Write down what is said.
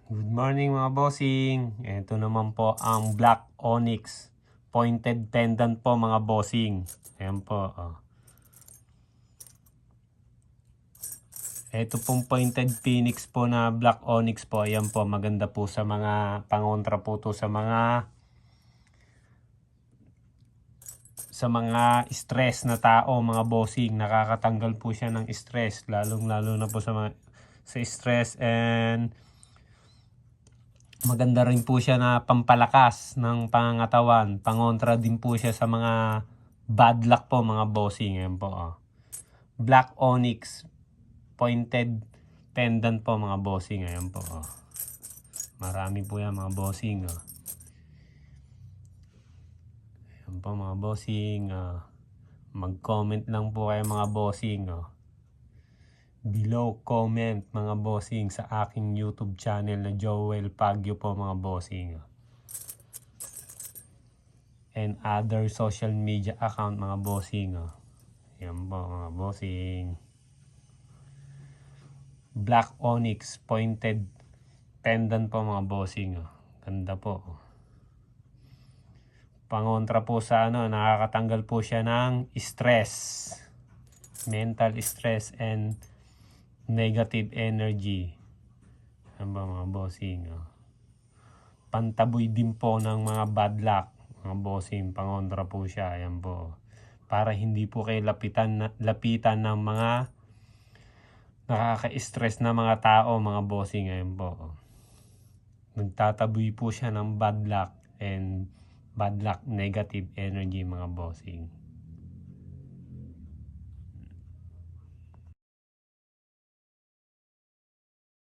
Good morning mga bossing. Ito naman po ang Black Onyx pointed pendant po mga bossing. Ayan po. Ito pong pointed phoenix po na Black Onyx po. Ayan po, maganda po sa mga pangontra po to sa mga stress na tao mga bossing. Nakakatanggal po siya ng stress, lalong-lalo na po sa stress, and maganda rin po siya na pampalakas ng pangangatawan. Pangontra din po siya sa mga bad luck po mga bossing. Ayan po. Black Onyx pointed pendant po mga bossing. Ayan po. Marami po yan mga bossing. Ayan po mga bossing. Mag-comment lang po kayo mga bossing. Below comment mga bossing sa aking YouTube channel na Joel Pagyo po mga bossing. And other social media account mga bossing. Ayan po mga bossing. Black Onyx pointed pendant po mga bossing. Ganda po. Pangontra po sa nakakatanggal po siya ng stress. Mental stress and negative energy. Ayan ba mga bossing? Pantaboy din po ng mga bad luck. Mga bossing, pangontra po siya. Ayan po. Para hindi po kayo lapitan ng mga nakaka-stress na mga tao, mga bossing. Ayan po. Nagtataboy po siya ng bad luck and bad luck negative energy mga bossing.